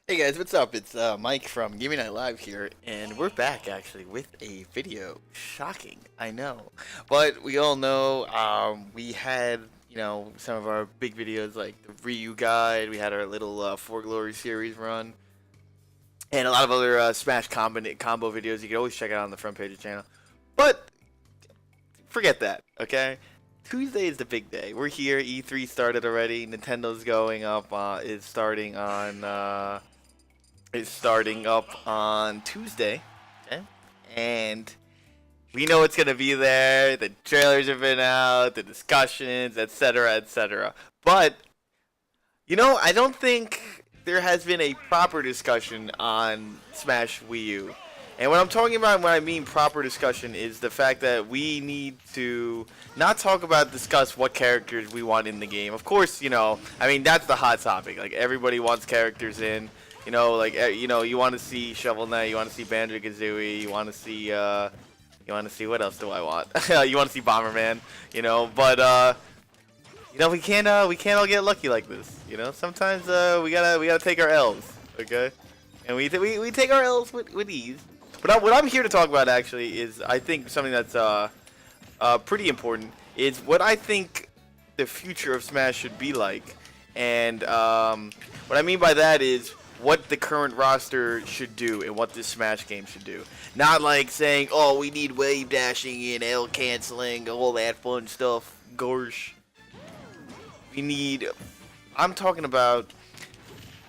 Hey guys, what's up? It's Mike from Gaming Night Live here, and we're back actually with a video. Shocking, I know, but we all know we had some of our big videos like the Ryu guide. We had our little For Glory series run, and a lot of other Smash combo videos. You can always check out on the front page of the channel. But forget that, okay? Tuesday is the big day. We're here. E3 started already. Nintendo's going up. Is starting up on Tuesday, okay? And we know it's gonna be there. The trailers have been out, the discussions, etc., etc. But I don't think there has been a proper discussion on Smash Wii U. And what I'm talking about when I mean proper discussion is the fact that we need to not talk about discuss what characters we want in the game. Of course, I mean that's the hot topic. Like everybody wants characters in. You want to see Shovel Knight, you want to see Banjo Kazooie, you want to see what else do I want? You want to see Bomberman, but we can't all get lucky like this. Sometimes we gotta take our L's, okay? And we take our L's with ease. But what I'm here to talk about actually is I think something that's pretty important is what I think the future of Smash should be like, and what I mean by that is what the current roster should do and what this Smash game should do. Not like saying, oh, we need wave dashing and L canceling, all that fun stuff. Gorsh. I'm talking about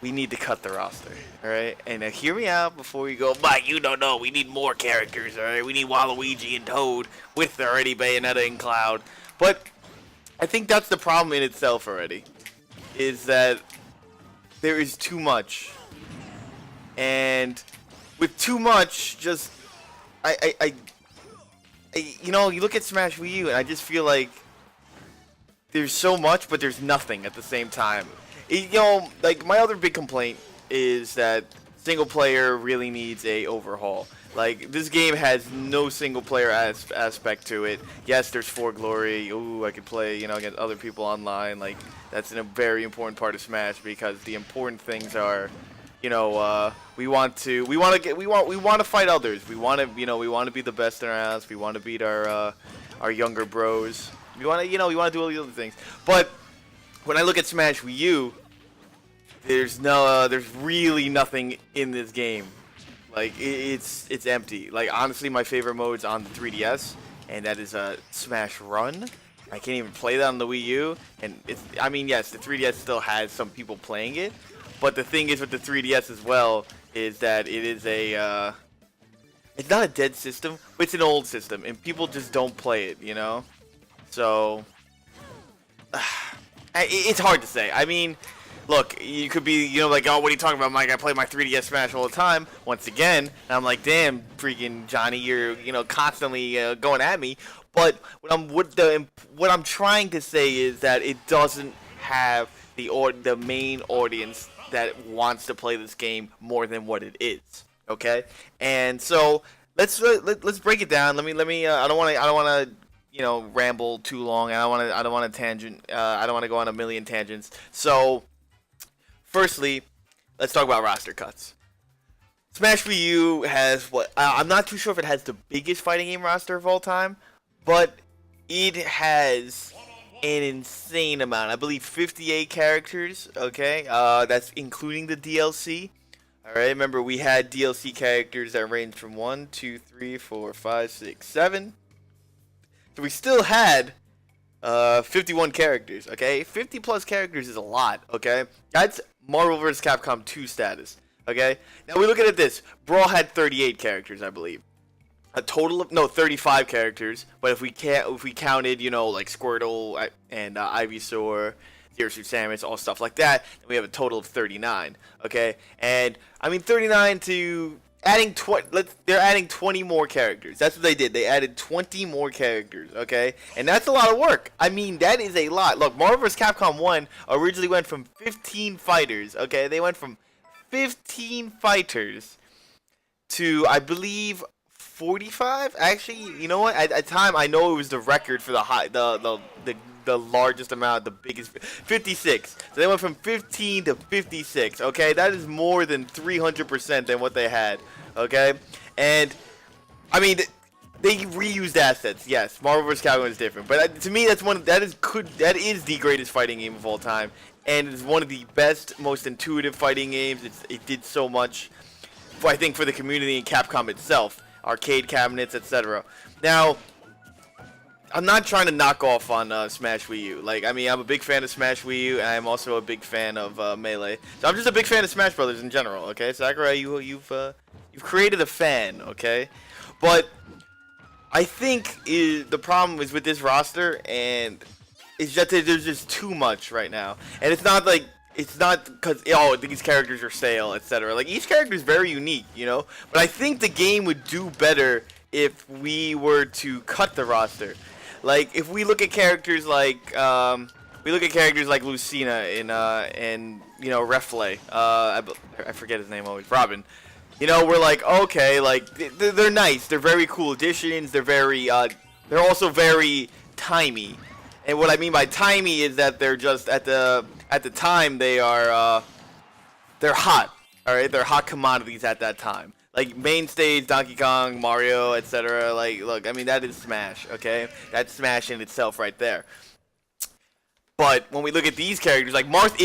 we need to cut the roster, alright? And hear me out before you go, Mike, you don't know, we need more characters, alright? We need Waluigi and Toad with already Bayonetta and Cloud. But I think that's the problem in itself already, is that there is too much. And with too much, just you look at Smash Wii U, and I just feel like there's so much, but there's nothing at the same time. Like my other big complaint is that single player really needs a overhaul. Like this game has no single player aspect to it. Yes, there's For Glory. Ooh, I could play, against other people online. Like that's a very important part of Smash because the important things are we want to fight others. We want to be the best in our house. We want to beat our younger bros. We want to do all these other things. But when I look at Smash Wii U, there's really nothing in this game. Like it's empty. Like honestly, my favorite mode's on the 3DS, and that is Smash Run. I can't even play that on the Wii U, and yes, the 3DS still has some people playing it. But the thing is with the 3DS as well is that it is it's not a dead system, but it's an old system, and people just don't play it, So, it's hard to say. I mean, look, you could be, like, oh, what are you talking about, Mike? I play my 3DS Smash all the time, once again, and I'm like, damn, freaking Johnny, you're, constantly going at me. But what I'm trying to say is that it doesn't have the main audience that wants to play this game more than what it is. Okay, and so let's break it down. Let me. I don't want to ramble too long. I don't want to tangent. I don't want to go on a million tangents. So, firstly, let's talk about roster cuts. Smash Wii U has what I'm not too sure if it has the biggest fighting game roster of all time, but it has an insane amount. I believe 58 characters. Okay, that's including the DLC. All right. Remember, we had DLC characters that ranged from 1, 2, 3, 4, 5, 6, 7. So we still had 51 characters. Okay, 50 plus characters is a lot. Okay, that's Marvel vs. Capcom 2 status. Okay. Now we look at this. Brawl had 38 characters, I believe. A total of 35 characters, but if we counted like Squirtle and Ivysaur, Zero Suit Samus, all stuff like that, then we have a total of 39. Okay, and I mean 39 to adding 20. They're adding 20 more characters. That's what they did. They added 20 more characters. Okay, and that's a lot of work. I mean that is a lot. Look, Marvel vs. Capcom 1 originally went from 15 fighters. Okay, they went from 15 fighters to I believe 45. Actually, you know what? At the time, I know it was the record for the the largest amount, the biggest, 56. So they went from 15 to 56. Okay, that is more than 300% than what they had. Okay, and I mean. They reused assets, yes. Marvel vs. Capcom is different, but to me, that is the greatest fighting game of all time, and it's one of the best, most intuitive fighting games. It did so much, I think, for the community and Capcom itself, arcade cabinets, etc. Now, I'm not trying to knock off on Smash Wii U. Like, I mean, I'm a big fan of Smash Wii U, and I'm also a big fan of Melee. So I'm just a big fan of Smash Brothers in general. Okay, Sakurai, you've created a fan. Okay, but I think the problem is with this roster, and it's just that there's just too much right now. And it's not because these characters are stale, etc. Like, each character is very unique, you know. But I think the game would do better if we were to cut the roster. Like, if we look at characters like Lucina and you know, Reflay. I forget his name always. Robin. You know, we're like, okay, like, they're nice. They're very cool additions. They're also very timey. And what I mean by timey is that they're just, at the time, they're hot. Alright, they're hot commodities at that time. Like, mainstays, Donkey Kong, Mario, etc. Like, look, I mean, that is Smash, okay? That's Smash in itself right there. But when we look at these characters, like, Marth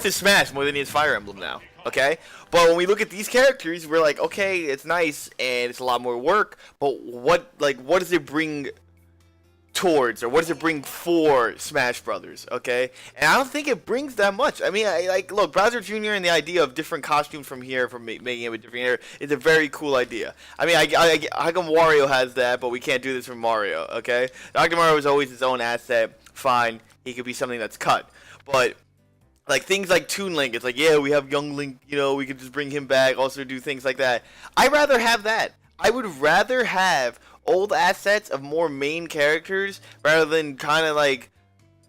is Smash more than he is Fire Emblem now, okay? But when we look at these characters, we're like, okay, it's nice and it's a lot more work, but what does it bring towards, or what does it bring for Smash Brothers, okay? And I don't think it brings that much. I mean, look, Bowser Jr. and the idea of different costumes from here, from making it with different hair, is a very cool idea. I mean, how come Wario has that, but we can't do this for Mario, okay? Dr. Mario is always his own asset, fine, he could be something that's cut, but like, things like Toon Link, it's like, yeah, we have Young Link, you know, we could just bring him back, also do things like that. I'd rather have that. I would rather have old assets of more main characters rather than kind of like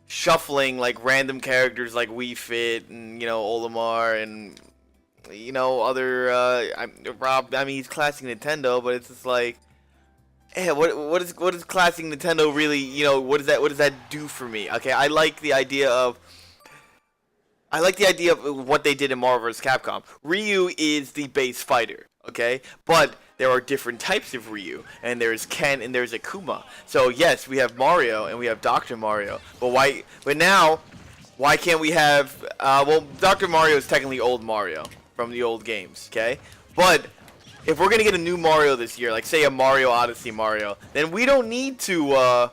shuffling like random characters like Wii Fit and, you know, Olimar and, you know, other Rob. I mean, he's classic Nintendo, but it's just like, yeah, what is classic Nintendo really, you know, what does that do for me? Okay, I like the idea of what they did in Marvel vs. Capcom. Ryu is the base fighter, okay? But there are different types of Ryu, and there's Ken and there's Akuma. So yes, we have Mario and we have Dr. Mario. But now, why can't we have well, Dr. Mario is technically old Mario from the old games, okay? But if we're gonna get a new Mario this year, like say a Mario Odyssey Mario, then we don't need to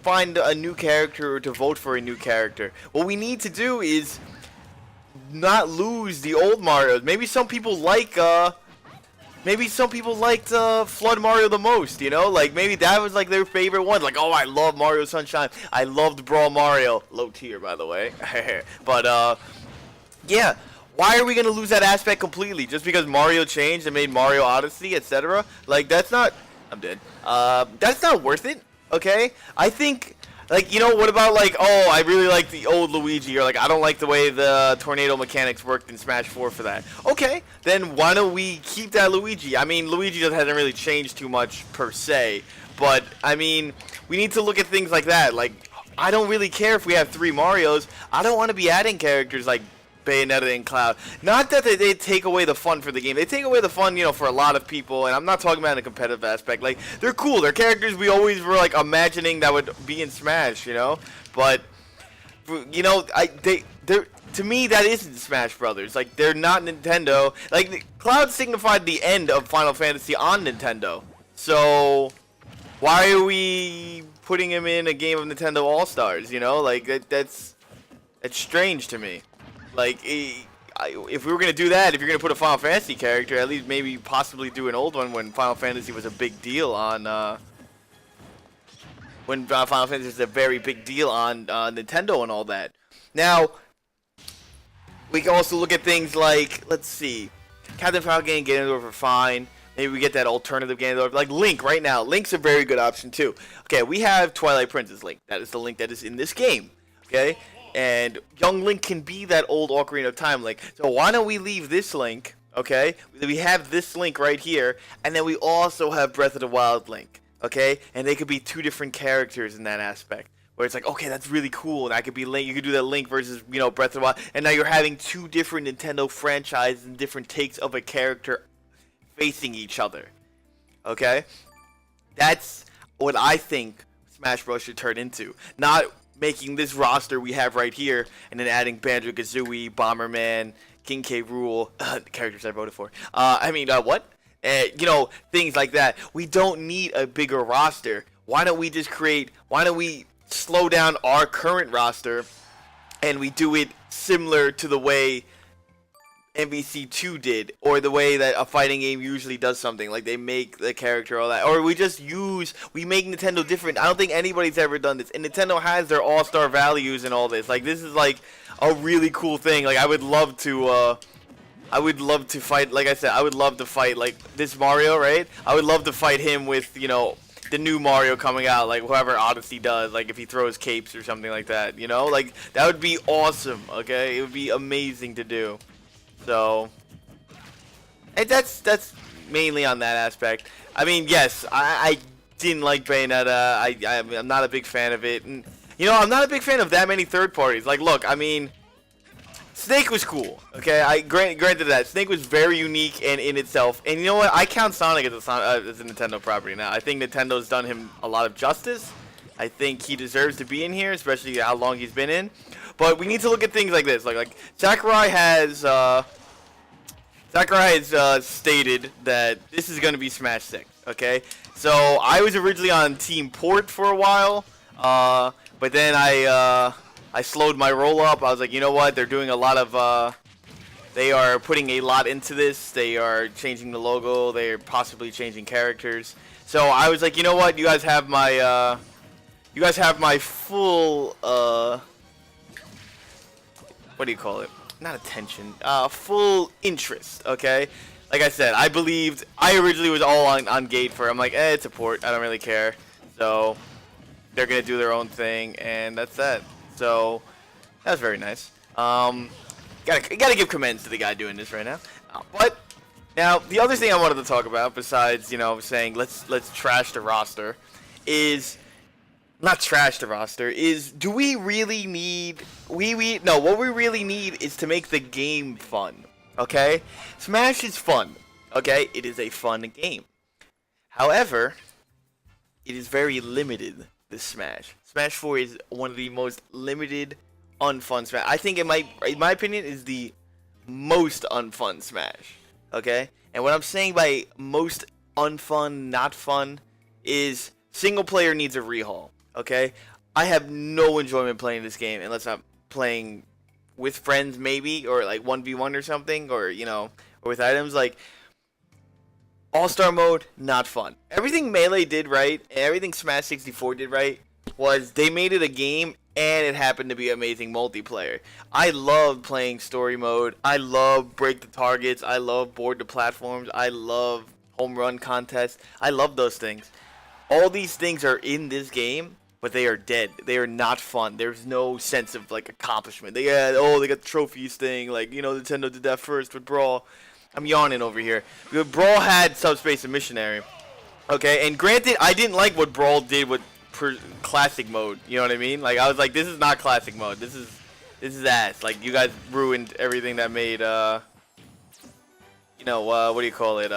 find a new character or to vote for a new character. What we need to do is not lose the old Marios. Maybe some people liked Flood Mario the most, you know? Like, maybe that was like their favorite one. Like, oh, I love Mario Sunshine. I loved Brawl Mario. Low tier, by the way. But yeah. Why are we going to lose that aspect completely? Just because Mario changed and made Mario Odyssey, etc.? Like, that's not... I'm dead. That's not worth it, okay? I think, like, you know, what about, like, oh, I really like the old Luigi, or, like, I don't like the way the tornado mechanics worked in Smash 4 for that. Okay, then why don't we keep that Luigi? I mean, Luigi just hasn't really changed too much, per se, but, I mean, we need to look at things like that. Like, I don't really care if we have 3 Marios. I don't want to be adding characters like Bayonetta and Cloud. Not that they take away the fun for the game. They take away the fun, you know, for a lot of people, and I'm not talking about in a competitive aspect. Like, they're cool. They're characters we always were, like, imagining that would be in Smash, you know? But, you know, they're to me, that isn't Smash Brothers. Like, they're not Nintendo. Like, Cloud signified the end of Final Fantasy on Nintendo. So, why are we putting him in a game of Nintendo All-Stars, you know? Like, that's strange to me. Like, if we were going to do that, if you're going to put a Final Fantasy character, at least maybe possibly do an old one when Final Fantasy was a big deal on, when Final Fantasy was a very big deal on Nintendo and all that. Now, we can also look at things like, let's see, Captain Falcon and Ganondorf are fine. Maybe we get that alternative Ganondorf. Like Link right now. Link's a very good option too. Okay, we have Twilight Princess Link. That is the Link that is in this game. Okay? And young Link can be that old Ocarina of Time Link. So why don't we leave this Link, okay? We have this Link right here, and then we also have Breath of the Wild Link, okay? And they could be two different characters in that aspect. Where it's like, okay, that's really cool, and I could be Link. You could do that Link versus, Breath of the Wild, and now you're having two different Nintendo franchises and different takes of a character facing each other. Okay, that's what I think Smash Bros should turn into. Not making this roster we have right here, and then adding Banjo-Kazooie, Bomberman, King K. Rool, the characters I voted for. What? Things like that. We don't need a bigger roster. Why don't we slow down our current roster and we do it similar to the way MVC2 did, or the way that a fighting game usually does something, like they make the character, all that, or we make Nintendo different. I don't think anybody's ever done this, and Nintendo has their all-star values and all this. Like, this is like a really cool thing. Like, I would love to fight, like I said, I would love to fight, like, this Mario, right? I would love to fight him with, the new Mario coming out, like whoever Odyssey does, like if he throws capes or something like that, like that would be awesome. Okay, it would be amazing to do. So, and that's mainly on that aspect. I mean, yes, I didn't like Bayonetta. I'm not a big fan of it, and I'm not a big fan of that many third parties. Like, look, I mean, Snake was cool. Okay, I granted that Snake was very unique and in itself. And you know what? I count Sonic as a Nintendo property now. I think Nintendo's done him a lot of justice. I think he deserves to be in here, especially how long he's been in. But we need to look at things like this. Like Sakurai has stated that this is going to be Smash 6. Okay, so I was originally on Team Port for a while, but then I slowed my roll up. I was like, you know what? They're doing a lot of, they are putting a lot into this. They are changing the logo. They are possibly changing characters. So I was like, you know what? You guys have my full, what do you call it? Not attention. Full interest. Okay. Like I said, I originally was all on Gate for. I'm like, it's a port. I don't really care. So they're gonna do their own thing, and that's that. So that's very nice. Gotta give commends to the guy doing this right now. But now the other thing I wanted to talk about, besides saying let's trash the roster, is not trash the roster. Is do we really need no? What we really need is to make the game fun. Okay, Smash is fun. Okay, it is a fun game. However, it is very limited. This Smash 4 is one of the most limited, unfun Smash. I think in my opinion, is the most unfun Smash. Okay, and what I'm saying by most unfun, not fun, is single player needs a rehaul. Okay, I have no enjoyment playing this game unless I'm playing with friends, maybe, or like 1v1 or something, or or with items. Like All-Star mode, not fun. Everything Melee did right, and everything Smash 64 did right, was they made it a game, and it happened to be amazing multiplayer. I love playing story mode. I love break the targets. I love board the platforms. I love home run contests. I love those things. All these things are in this game, but they are dead. They are not fun. There's no sense of like accomplishment. They got the trophies thing. Like Nintendo did that first with Brawl. I'm yawning over here. Brawl had Subspace and Missionary. Okay, and granted, I didn't like what Brawl did with classic mode. You know what I mean? Like I was like, this is not classic mode. This is ass. Like you guys ruined everything that made what do you call it?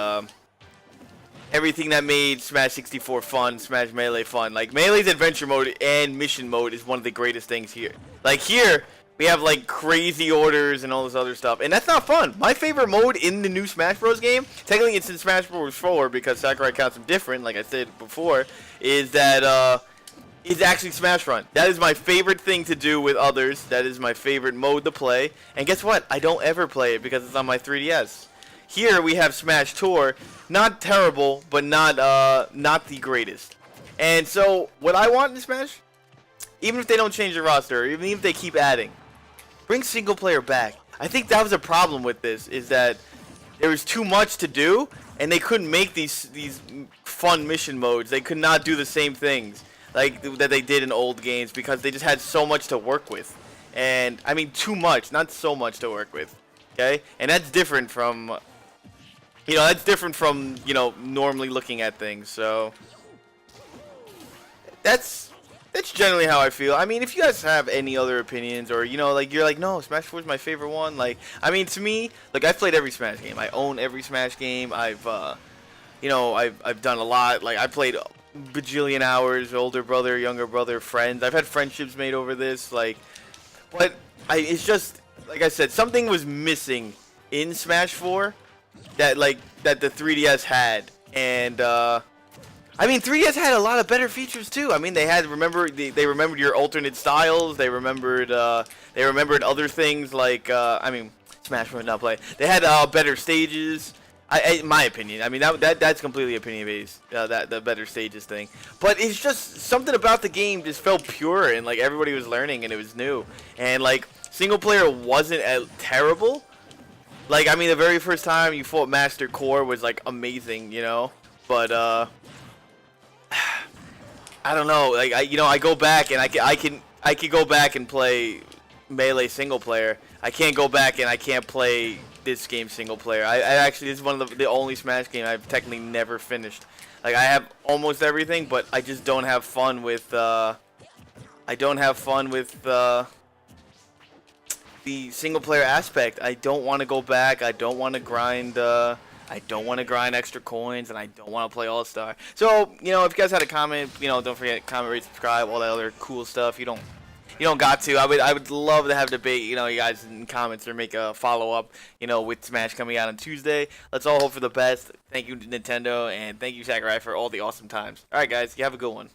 Everything that made Smash 64 fun, Smash Melee fun. Like Melee's adventure mode and mission mode is one of the greatest things here. Like here, we have like crazy orders and all this other stuff, and that's not fun. My favorite mode in the new Smash Bros. Game, technically it's in Smash Bros. 4 because Sakurai counts them different, like I said before, is that is actually Smash Run. That is my favorite thing to do with others. That is my favorite mode to play. And guess what? I don't ever play it because it's on my 3DS. Here we have Smash Tour, not terrible, but not the greatest. And so what I want in Smash, even if they don't change the roster, or even if they keep adding, bring single player back. I think that was a problem with this, is that there was too much to do, and they couldn't make these fun mission modes. They could not do the same things like that they did in old games because they just had so much to work with. And I mean too much, not so much to work with. Okay? And that's different from normally looking at things. So that's generally how I feel. I mean, if you guys have any other opinions, or like you're like, no, Smash 4 is my favorite one. Like, I mean, to me, like I've played every Smash game. I own every Smash game. I've done a lot. Like I played bajillion hours. Older brother, younger brother, friends. I've had friendships made over this. Like, but it's just like I said, something was missing in Smash 4 that the 3DS had, and I mean 3DS had a lot of better features too. I mean they remembered your alternate styles. They remembered other things like I mean Smash would not play. They had better stages. In my opinion, I mean that's completely opinion based. That the better stages thing, but it's just something about the game just felt pure and like everybody was learning and it was new and like single player wasn't terrible. Like I mean the very first time you fought Master Core was like amazing, but I don't know. Like I go back and I can go back and play Melee single player. I can't go back and I can't play this game single player. I actually this is one of the only Smash game I've technically never finished. Like I have almost everything, but I just don't have fun with the single player aspect. I don't want to go back. I don't want to grind. I don't want to grind extra coins, and I don't want to play All Star. So if you guys had a comment, don't forget comment, rate, subscribe, all that other cool stuff. You don't got to. I would love to have debate, you guys in comments or make a follow-up, with Smash coming out on Tuesday. Let's all hope for the best. Thank you, Nintendo, and thank you, Sakurai, for all the awesome times. All right, guys, you have a good one.